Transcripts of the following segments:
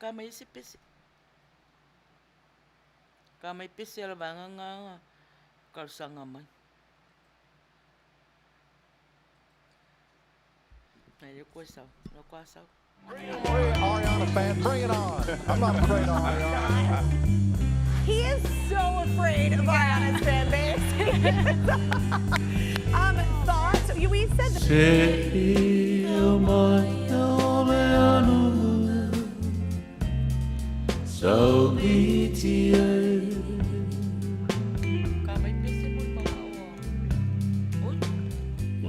ka mai se pese. Ka mai pese ala vanga kalsanga mai. Ai ko sa, no ko sa. Ariana fan, bring it on. I'm not afraid of Ariana. He is so afraid of Ariana's fan base. Thoughts? We said that. So BTA. Ka mai pese mo pa o.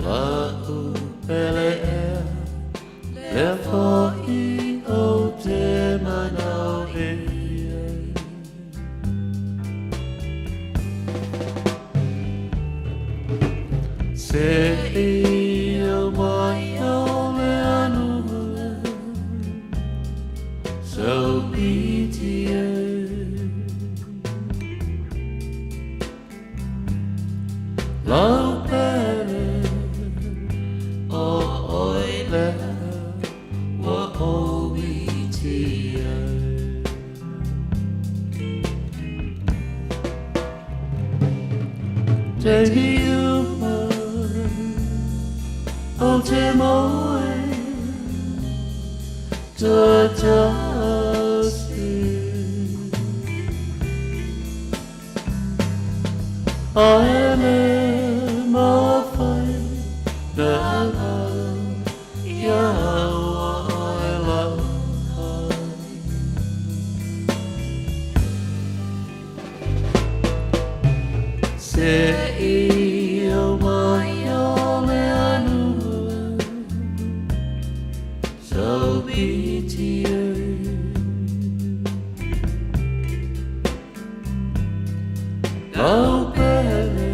La Pele Therefore O Te Manuia. Se o mai o le anu so BTA. La Pele O Uila O BTA. Take you O te moe ta tasi aele mawhai na ia waela se o mai o le anu so BTA. Lo Pele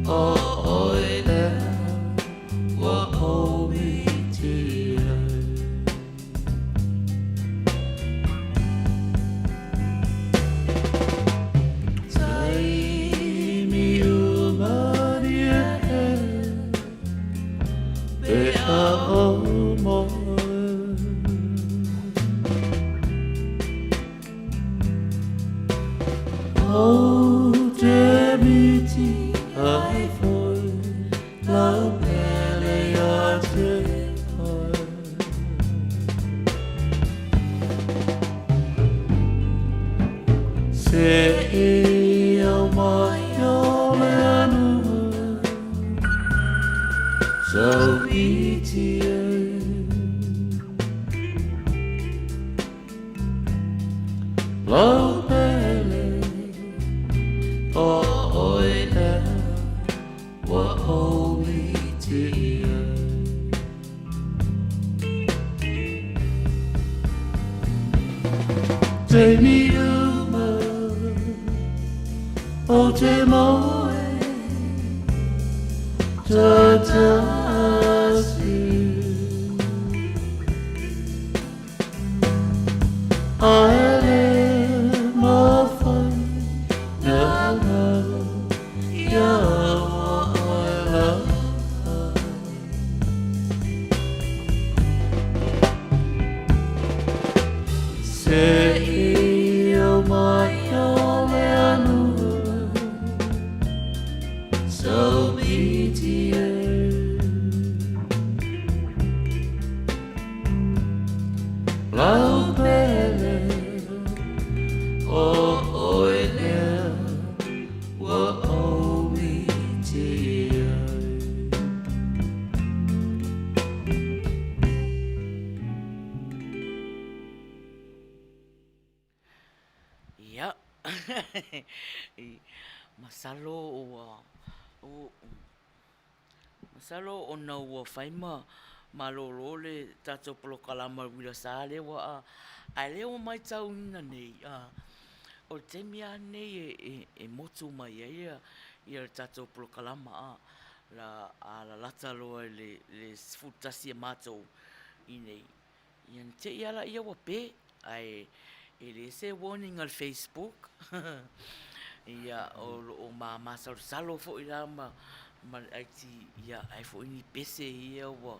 O Uila O BTA. Tai mi umaria Be a mo O te miti ai foi La Pele a te se o mai o le anu so BTA. Lo Pele O Uila O BTA. Te miuma O te moe ta tasi aele mawhai na ia waela se o mai o le anu so BTA. Lo Pele O Uila O BTA. Ya. Masalo o masalo o na ua faima malolo le tato polo kalama wila sa le wa a le o mai tau ina nei o te mea nei e motu mai ia le tato polo kalama la lata loa le futasi e matou i nei ian te iala ia wa pe ai e le se warning al Facebook ia o ma salo fo ila ma ai ti ia ai fo ni pese ia wa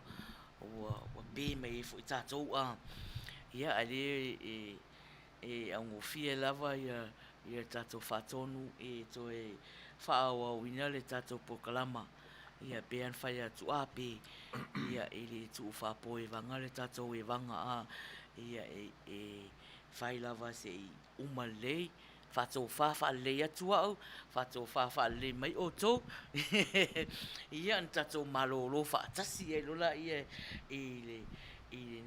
pe mai fo tatou Ia ale au ngofia lava ia tatou whatonu to whaawawina le tatou pokalama. Ia pe an whai atu ape ia le tu whapo vanga le tatou vanga ia whai lava se umalei whatou wha lei atu au whatou wha lei mai o tō ia an tatou malolo whaatasi lola ia le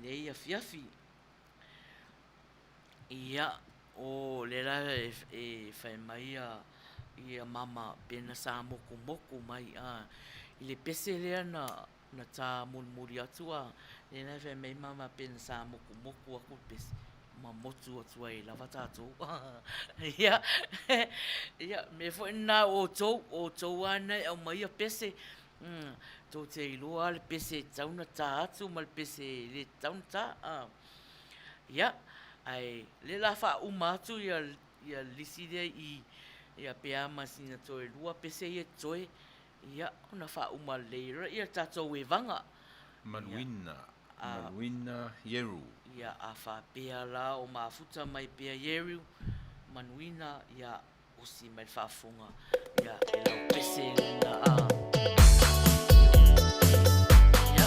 nei a fiafi. Ia o le la whai mai ia mama pena sa moku moku mai i le pese lea na tā mulmuri atu le la whai mai mama pena sa moku moku aku pese ma motu atu ai lava tātou. Ia ia me fo na o tō ana au mai a pese tō te iloa le pese tauna tā atu ma le pese le tauna tā. Ia ai le la fa atu ia lisi de ia pe masina toe lua pese ia toe ia ona fa le ia tatou vanga Manuina Yeru ia a fa pe la o mafuta mai pe Yeru Manuina ia usi mai fa funga ia e pese na ia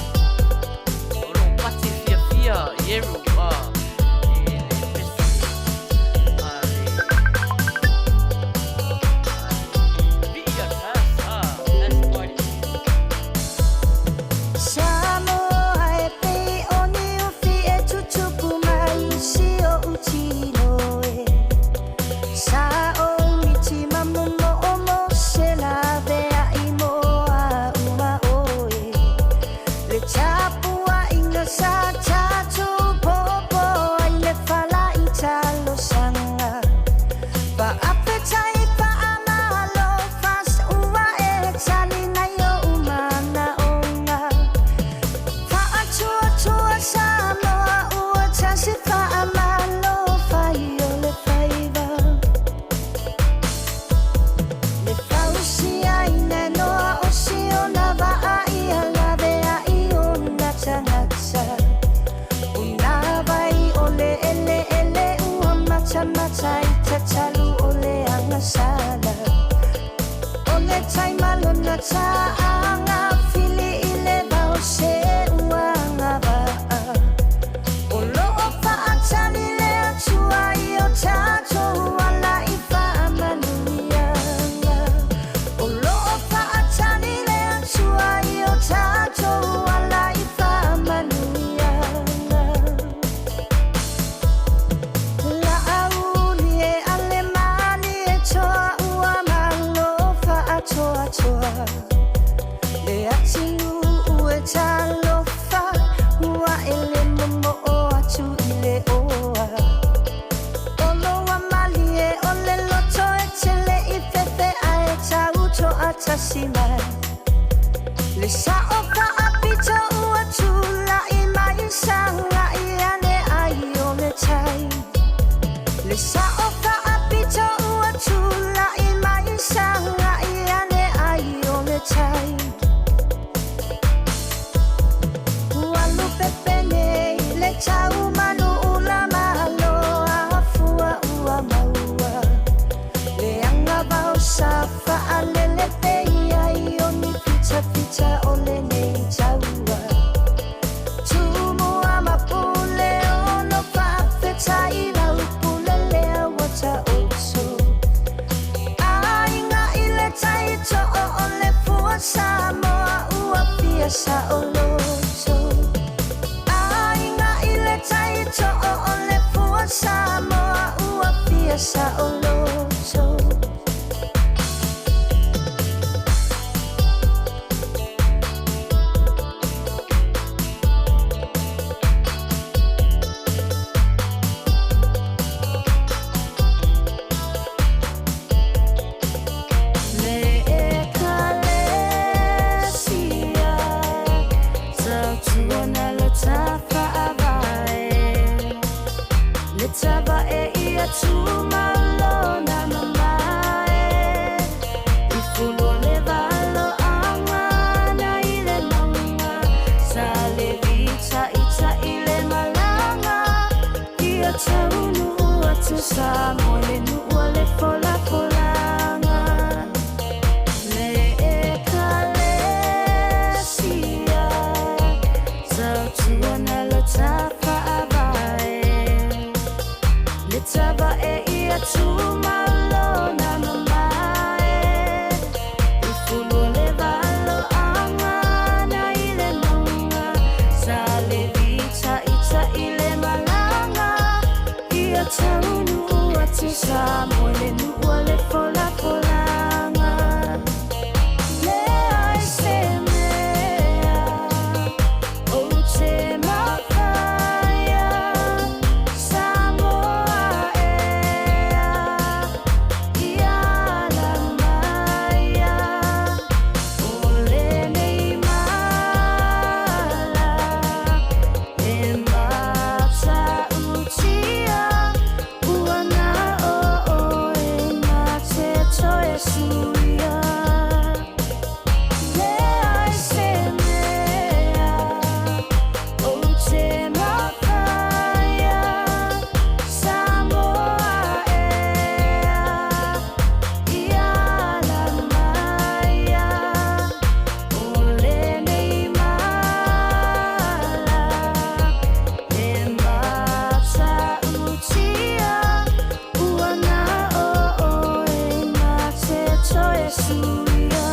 o pati fia Yeru taunu ua tu sa mo le nu ua le fola folanga le e kale sia tau tua na lo tafa avae le tava e ia tu malo na mamae i fulu le valo anga na ile nunga sa le vita ita ile malanga ia taunu ua tu sa mo le nu ua le fola folanga le ai se mea o te mawhaia Samoa ea ia la maia o le nei mala e mata utia ua na o e mate toe suia le ai se mea o te mawhaia Samoa ea ia la maia o le nei mala e mata utia ua na o e mate toe suia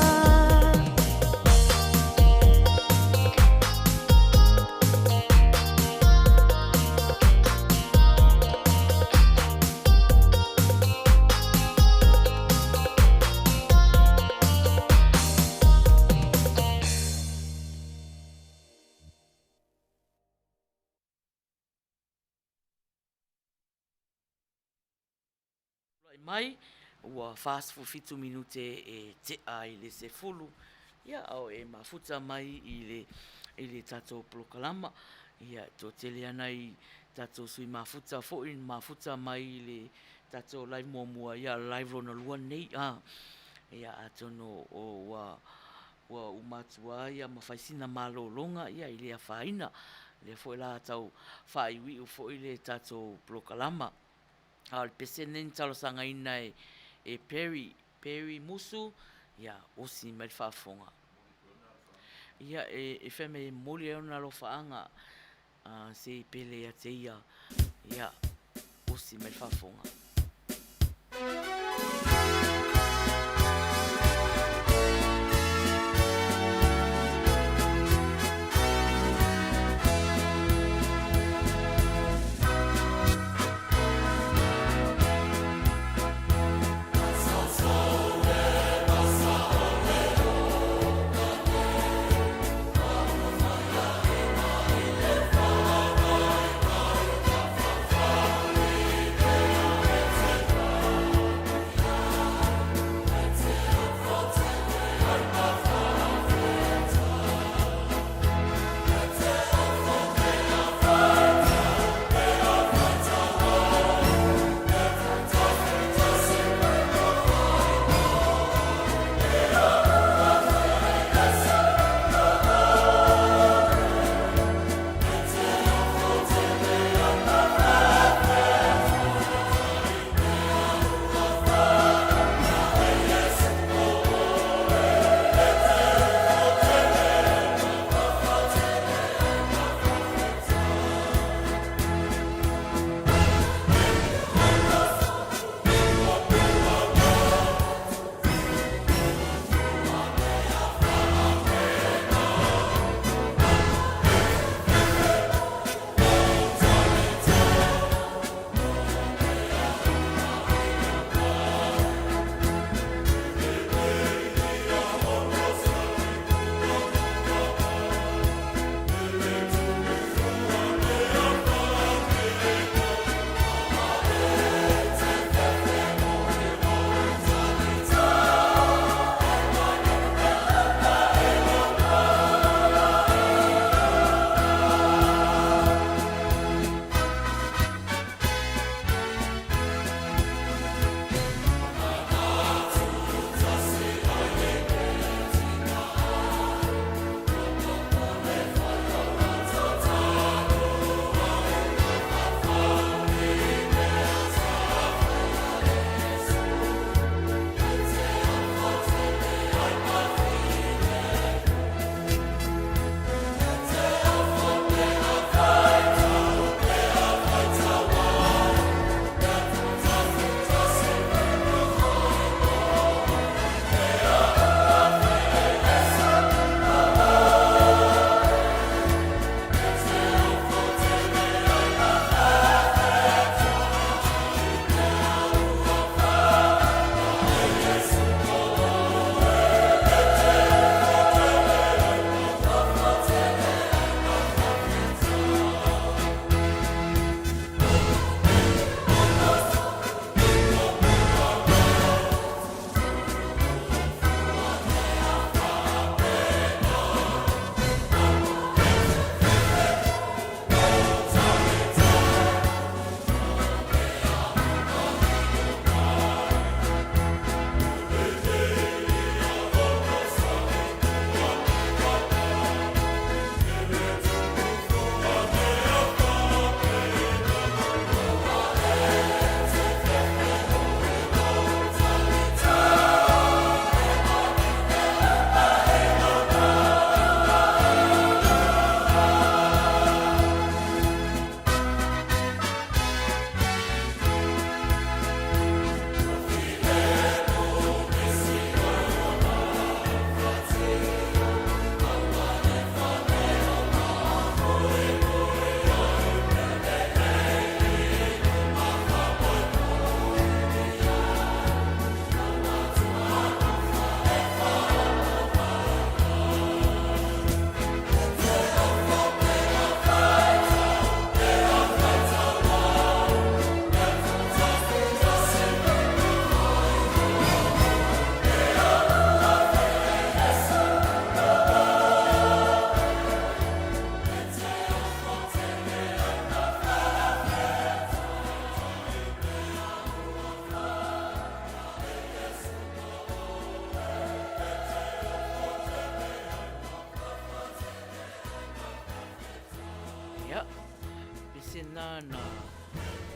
mai ua fast for 5 minute e te ai le se fulu ia au e mafuta mai i le tatou polokalama ia to tele ana i tatou sui mafuta fo'i mafuta mai i le tatou live muamua ia live rona lua nei ia atono o ua umatua ia mafaisina malolonga ia i le afaina le fo'i la tau faiwi fo'i le tatou polokalama al pesenen talo sanga ina e peri musu ya osi mai fafonga ia e feme moli ona lo faanga se pele ya teia ya osi mai fafonga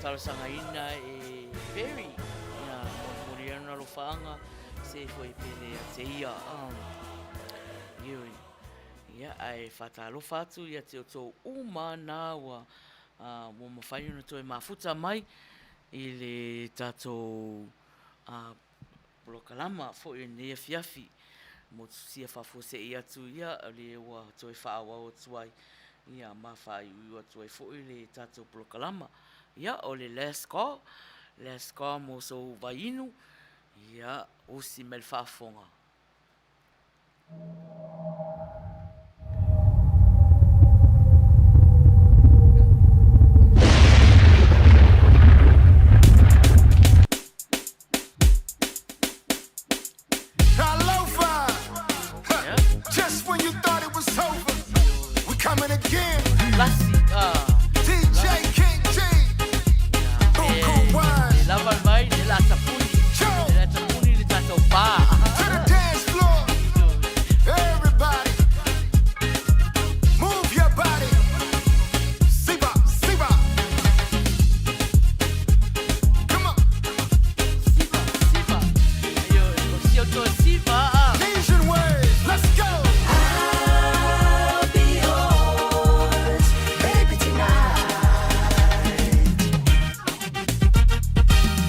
talosangaina e very ia moriana lo fanga se foi pele a te ia ia ai fatalo fatu ia te o uma na wa mo mafai no to e mafuta mai i le tato blokalama fo e ne fiafi mo sia fa fo se ia tu ia le wa to e fa wa o tuai ia mafai u to e fo i le tato blokalama ia o le let's go mo so vainu ia o si mel fa fonga Just when you thought it was over, we're coming again. DJ King G. Lava vai nella tapuni di tato ba. To the dance floor. Everybody, move your body. Siba. Come on. Siba. Io to Siba. Asian ways, let's go. I'll be yours, baby, tonight.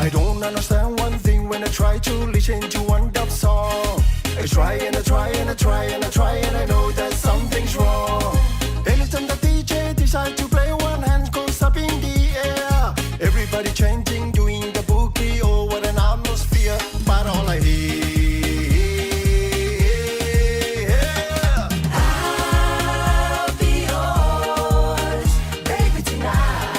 I don't understand one thing when I try to listen to one dub song. I try and I know that something's wrong. Anytime the DJ decides to play, one hand goes up in the air. Everybody chanting, doing the boogie, oh what an atmosphere. But all I hear, I'll be yours, baby, tonight.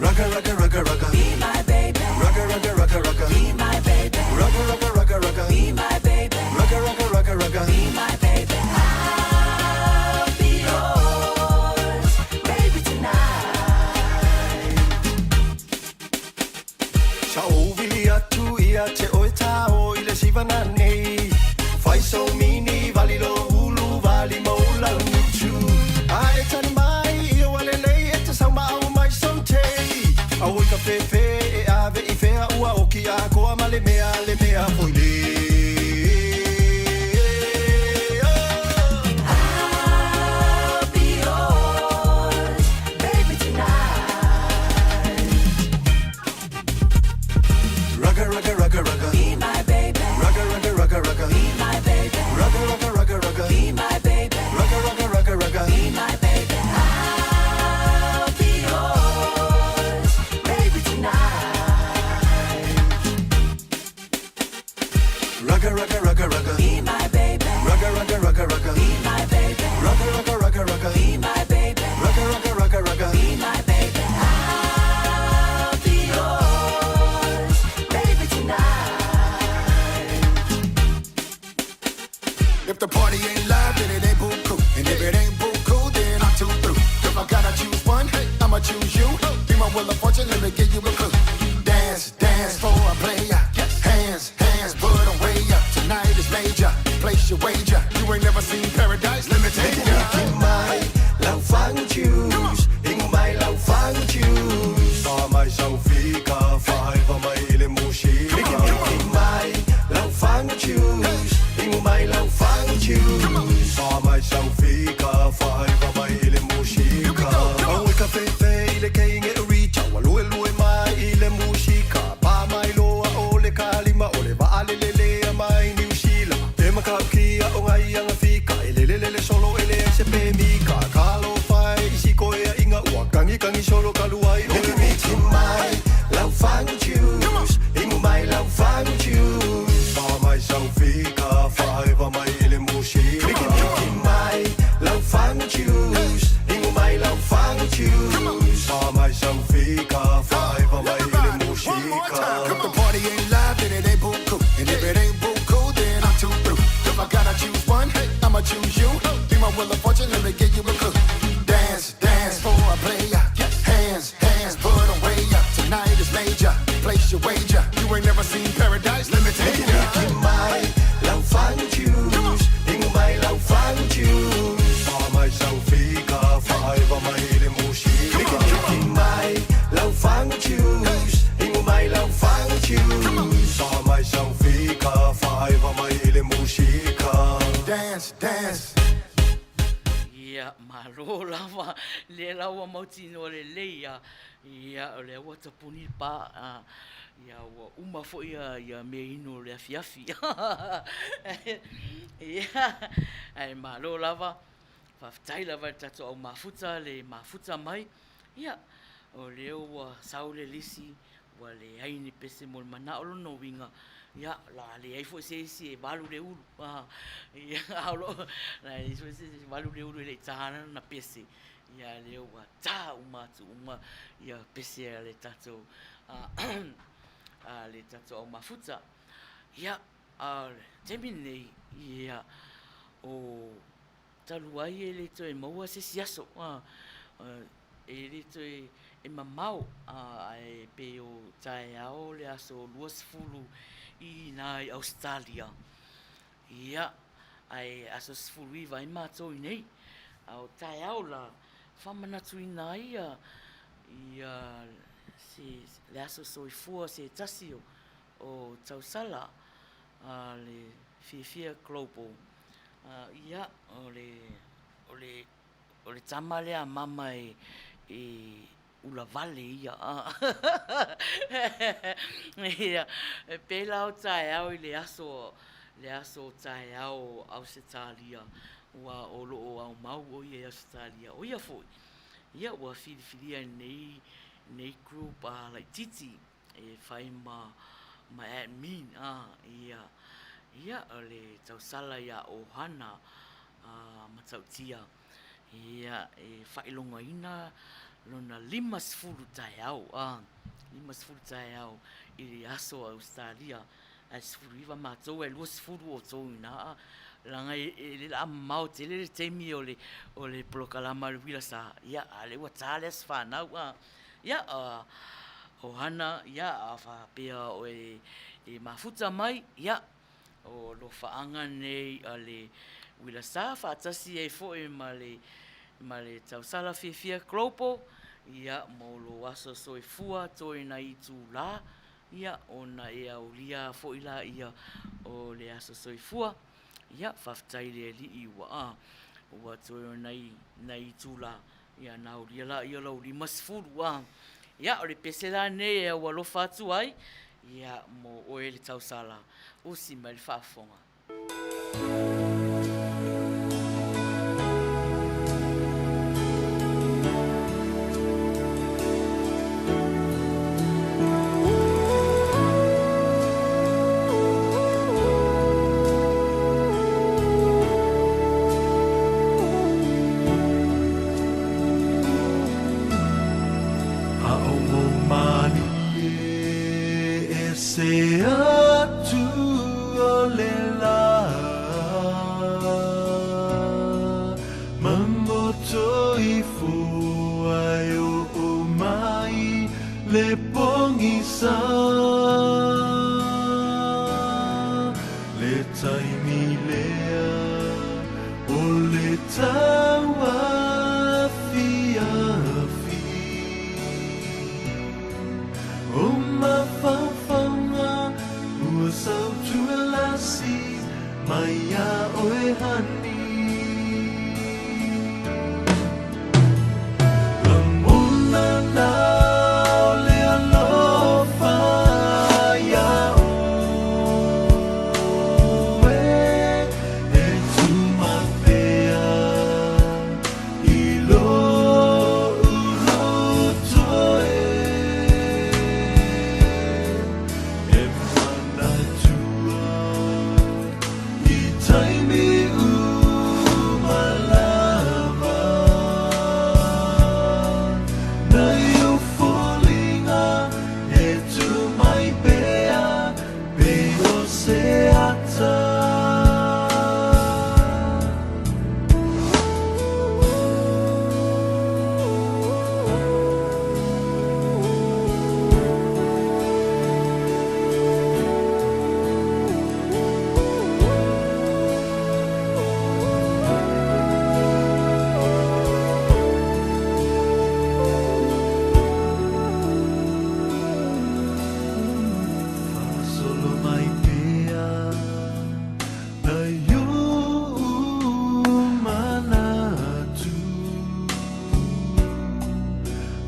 rugga, Be my baby. rugga, Be my baby. rugga, Be my baby. rugga. Be my baby. I'll be yours, baby, tonight. Sa uvia tu ia te oitao ile sivana nei. Fai so mini valilo ulu vali mola nuchu. Ai tani mai ia wale lei e te sau mau mai so te. Au ka fefe e ave I fea ua oki a koa ma le mea foi le. I'll be yours, baby, tonight. Rugga. Be my baby. Rugga. Be my baby. Rugga. Be my baby. Rugga. Be my baby. I'll be yours, baby, tonight. Rugga. Be my baby. Rugga. Be my baby. Rugga. Be my baby. Rugga. Be my baby. I'll be yours, baby, tonight. If the party ain't live, then it ain't buku. And if it ain't buku, then I'm too through. If I gotta choose one, hey, I'ma choose you. Be my wheel of fortune, let me give you a clue. Dance for a player. Hands, put them way up. Tonight is major. Place your wager. You ain't never seen paradise. Let me take you. Mai, lau fang choose. Mai, lau fang choose. Mai, sau fica, fai, mai, ele mushi. Mai, lau fang choose. Mai, lau fang choose. Mai, sau fica, fai, mai, ele mushi. Au ka fe, ele kei nge reach. Au lue mai. le la ua mauti no le leia ia o le ua tapuni pa ia ua uma fo ia me ino le afiafi ia ai malo lava whaftai lava tato au mafuta le mafuta mai ia o le ua sau le lisi ua le aini pese mo le mana o lono winga ia la le ai fo se valu le ulu ia aulo la i se valu le ulu le tana na pese ia le ua ta uma ia pese le tato le tato au mafuta ia temi nei ia o talu ai e le toi maua se siaso e le toi e mamau e pe o tae ao le aso luas fulu i nai Australia ia ai aso sfulu i vai mātou i nei au tae ao la whamanatu i nai ia le aso soifua se tasi o tausala le Faiai Global ia o le tama lea mama e ula vale ia ia pela o tae au i le aso tae au Australia ua o loo au mau o ia Australia o ia foi ia ua filifilia nei group like titi e fai ma admin ia o le tausala ia ohana matautia ia e whailonga ina lona 5 tae au tae au i le aso Australia a sfuriva mātou e 2 o tō ina langa e le la mau te le temi o le polokalama le wila sa ia a le ua tāles whanau ia ohana ia a whapea o e mafuta mai ia o lo whaanga nei a le wila sa whaatasi e fo e ma le tausala Faiai Global ia mo lo aso soifua toina i tū la ia ona e aulia fo ila ia o le aso soifua ia whaftai le li i ua toina i tū la ia naulia la ia lau 5 ia o le pesela nei e ua lofa atu ai ia mo o e le tausala usi mai le whaafonga.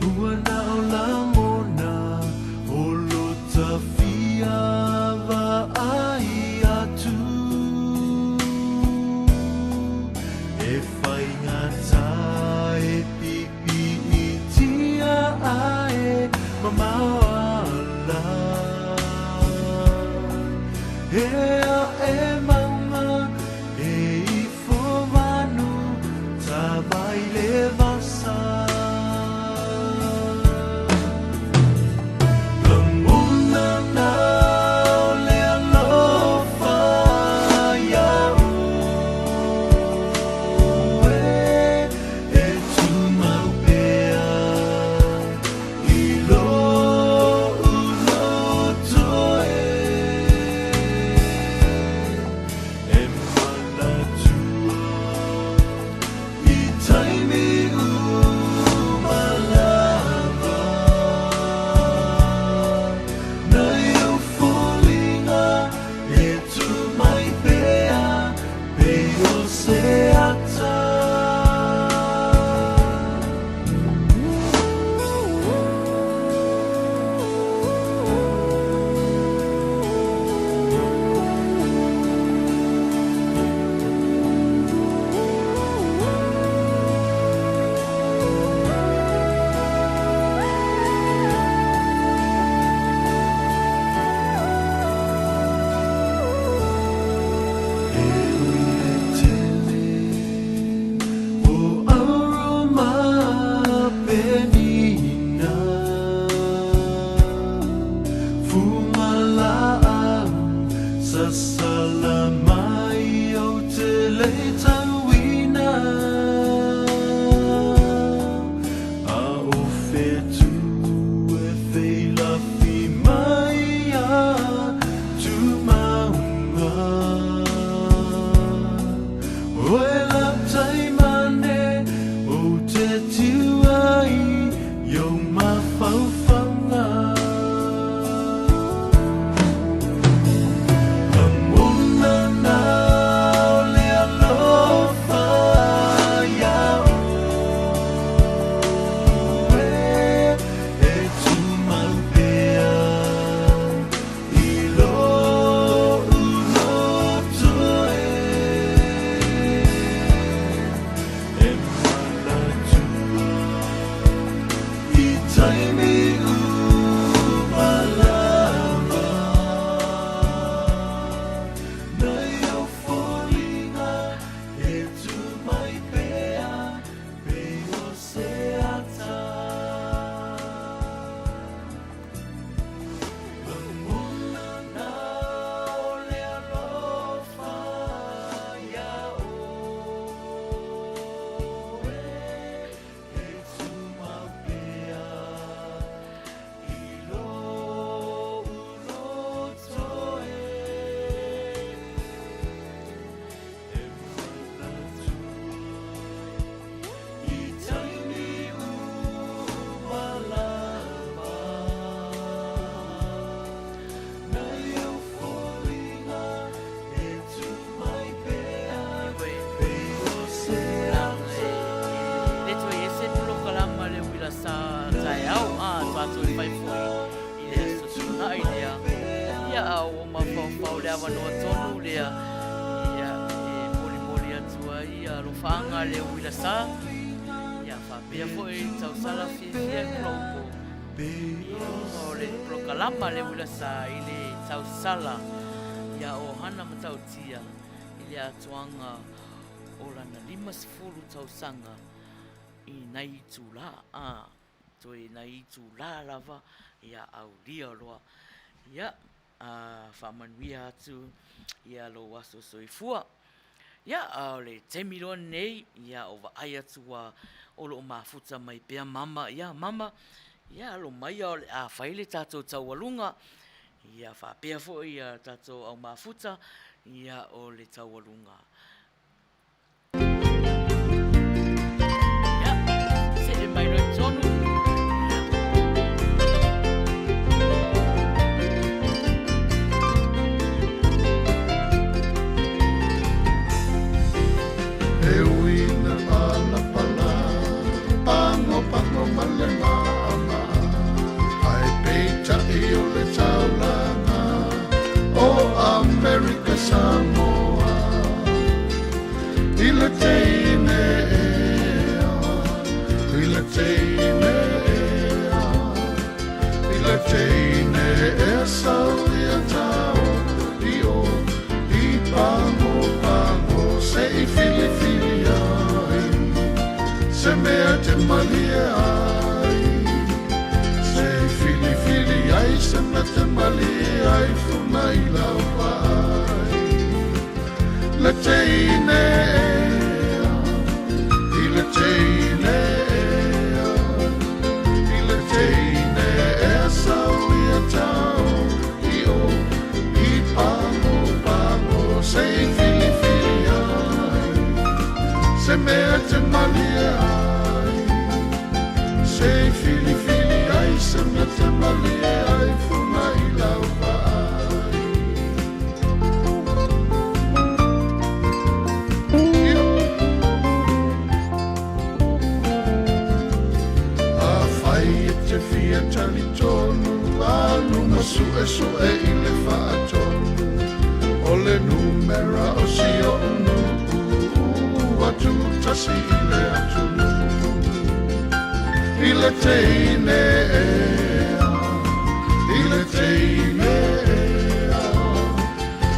Ua na o la mona o lo tawhia wa ai atu e whai ngata e pipi i tia ae mamaala Hea e maunga e i fōwanu ta vai le vasa Lamuna na o le alofa iau e tu mau pea I lo uno toe e mana tua I taimi umalava Nai au fōlinga e tu mai pea pe o se ata E ui e tele o aroma penina Fumalaa sasala mai o tele tauina A o fetu e feila fi mai a tu maunga Oe la taimane o te tiwai Yo mawhauwhanga Lamuna na o le alofa iau e tu mau pea I lo uno toe e mana tua I taimi umalava Nai au fōlinga e tu mai pea pe o se ata Lamuna na o le alofa iau e tu mau pea I lo uno toe e mana tua I taimi umalava Nai au fōlinga e tu mai pea pe o se ata Le toi ese pulo kalama le wila sa tai au tato I whai fwoi I lea sotuna I lea Ia au o mawhauwhau lea wanoa tonu lea Ia e mori mori atua ia rofanga le wila sa Ia whapea fwoi tau sala fia kloko O le pulo kalama le wila sa I le tau sala Ia o hana matau tia I le atuanga o lana 50 tausanga I nai tū la toi nai tū la lava ia au lia loa ia whamanuia atu ia lo waso soifua ia le temiro nei ia o vai atu o lo mafuta mai pea mama ia mama ia lo mai o a whaile tātou taualunga ia whapea fo ia tātou au mafuta ia o le taualunga ia se e mai roi tonu Uila ala pala, pango pango malema. teine e sau ia tau I o I pango pango se I fili fili ai se mea te malia ai se fili fili ai se mea te malia ai funa I lau ai le teine I le teine Se mea te malia ai Se fili fili ai Se mea te malia ai Funa I lau ai A fai e te fia tali tonu A luma su e I le faa tonu O le numera o si o unu Atu tasi I le atu I le teine I le teine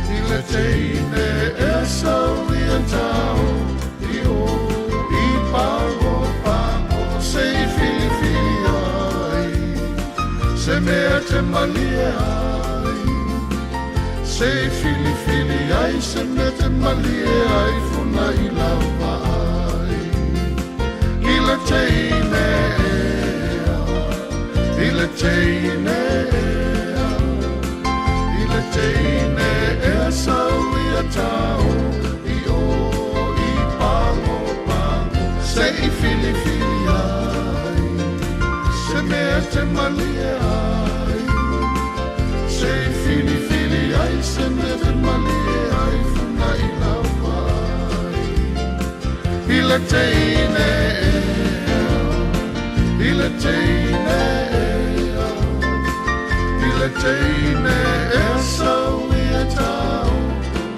I le teine e sau I a tau I o I pango pango Se I fili fili ai Se mea te malia ai Se I fili fili ai Se mea te malia ai Funa I lau I le teine I le teine I le teine e sau I a tau I o I pango pango Se I fili fili ai Se mea te malia ai Se I fili fili ai Se mea te malia ai Funa I lau I le teine I le teine I le teine e sau I a tau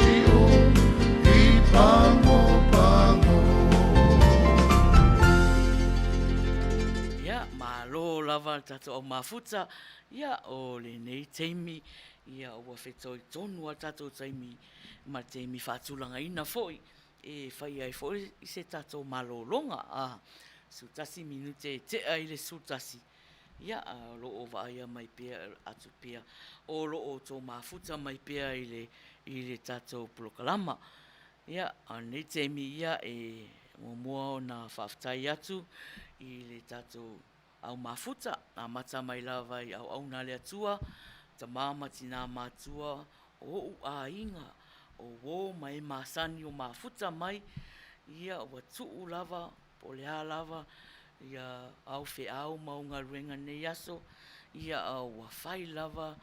I o I pango pango Ia, malo lava tato o mafuta, ia o le nei teimi, ia ua whetoi tonu a tato teimi, ma teimi whaatulanga ina foi, e Faiai foi I se tato malolonga, sutasi minute te ai le sutasi. Ia, lo o vaia mai pia atu pia, o lo o tō mafuta mai pia I le tato polokalama. Ia, nei teimi ia e mua o na whaftai atu, I le tato au mafuta, a mata mai lava I au na le atua, ta mama tina matua, o a inga, o wo mai masani o mafuta mai, ia wa tuu lava, po lea lava, ia au fe au maunga ruenga nei aso, ia au wa fai lava,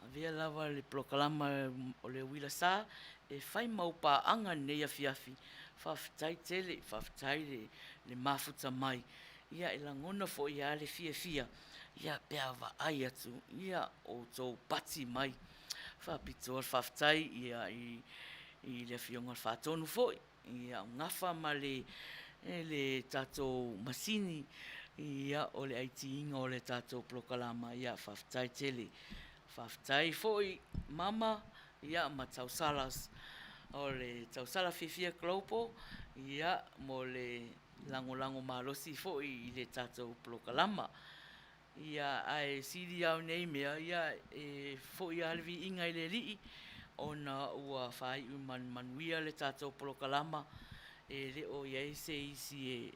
a vea lava le prokalama o le Uila sa, e fai maupa anga nei afiafi, whaftai tele, whaftai le mafuta mai, ia e langona fo ia le fia, ia pea wa ai atu, ia o tō pati mai, whapito al whaftai, ia I le fionga whatonu foi, ia ngafa ma le tato masini, ia o le aiti inga o le tato prokalama, ia whaftai tele, whaftai foi, mama, ia ma tausalas, o le tausala fifia klopo, ia mo le lango malosi foi I le tato prokalama, ia ai siri au nei mea, ia foi alvi inga I le rii, ona ua whai Manuia le tato polokalama e le o iei se isi e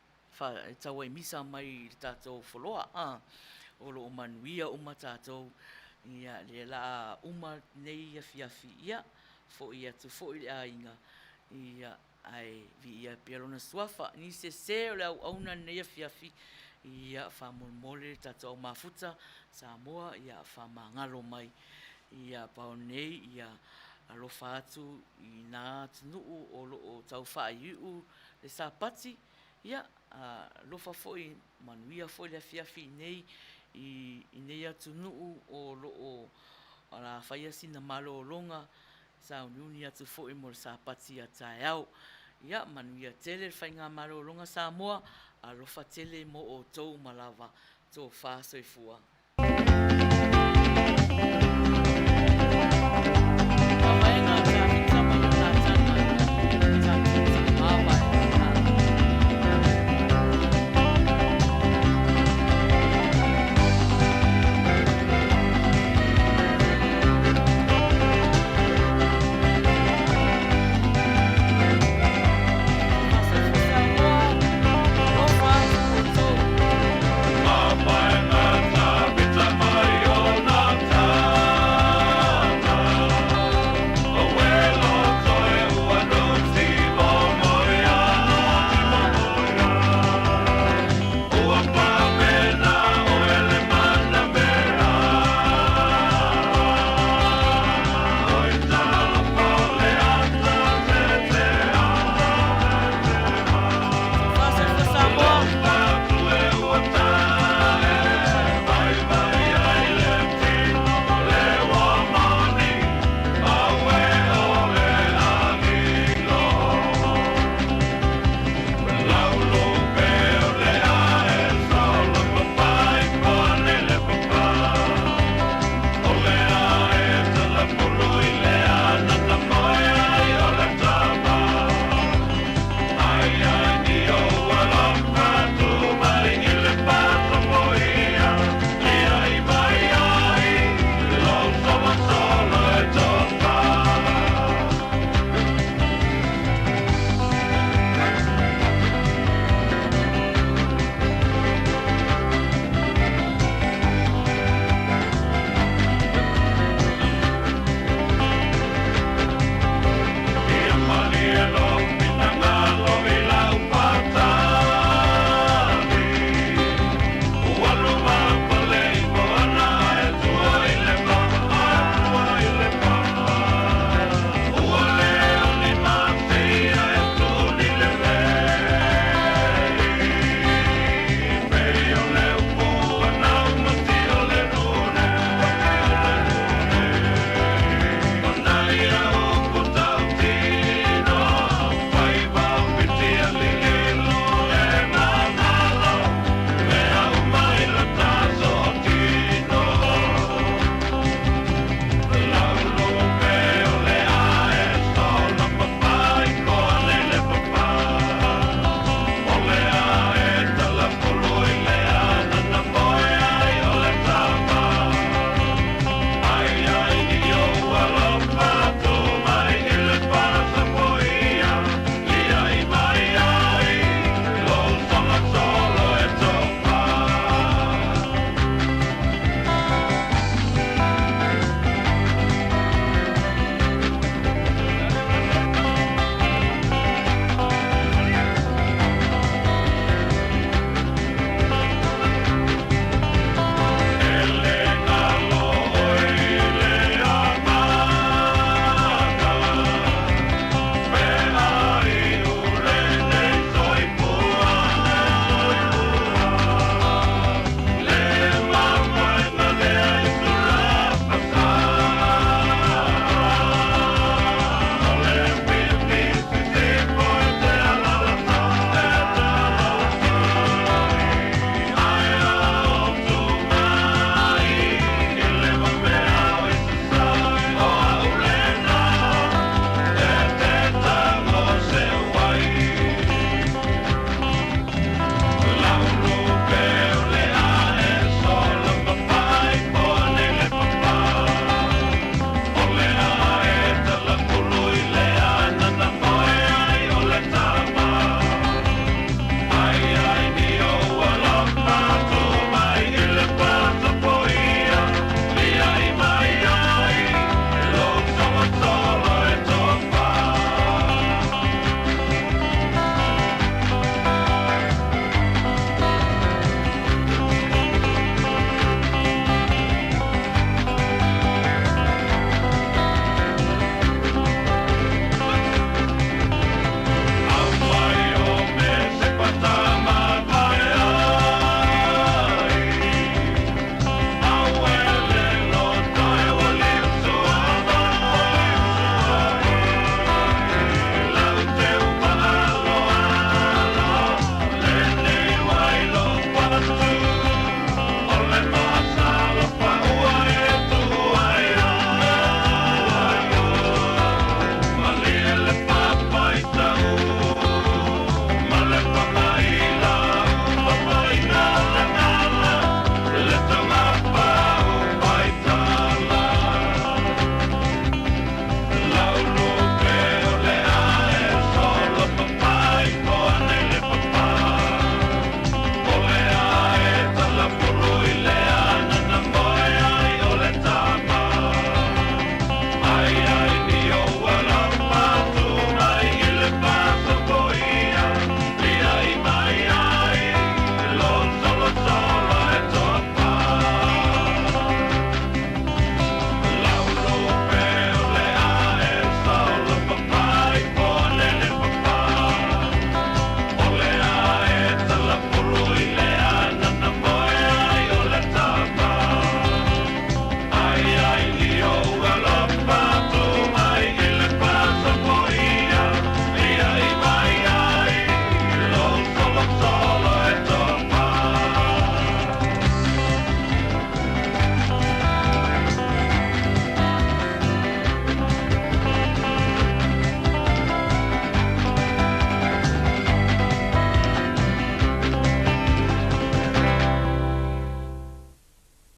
taua misa mai le tato wholoa o lo o Manuia uma tato ia le la uma nei afiafi ia fo ia tu fo I a inga ia ai vi ia pialona suafa ni se o le au na nei afiafi ia whamolmole tato o mafuta Samoa ia whamangalo mai ia pao nei ia alofa atu I nā tunuu o lo o tau whaiu le sapati ia lofa foi Manuia foi le afiafi nei I nei atu nuu o lo o la whaia sina malo longa sa uniuni atu foi mo le sapati a tae au ia Manuia tele whainga malo longa Samoa alofa tele mo o tau malava tō whāsoifua.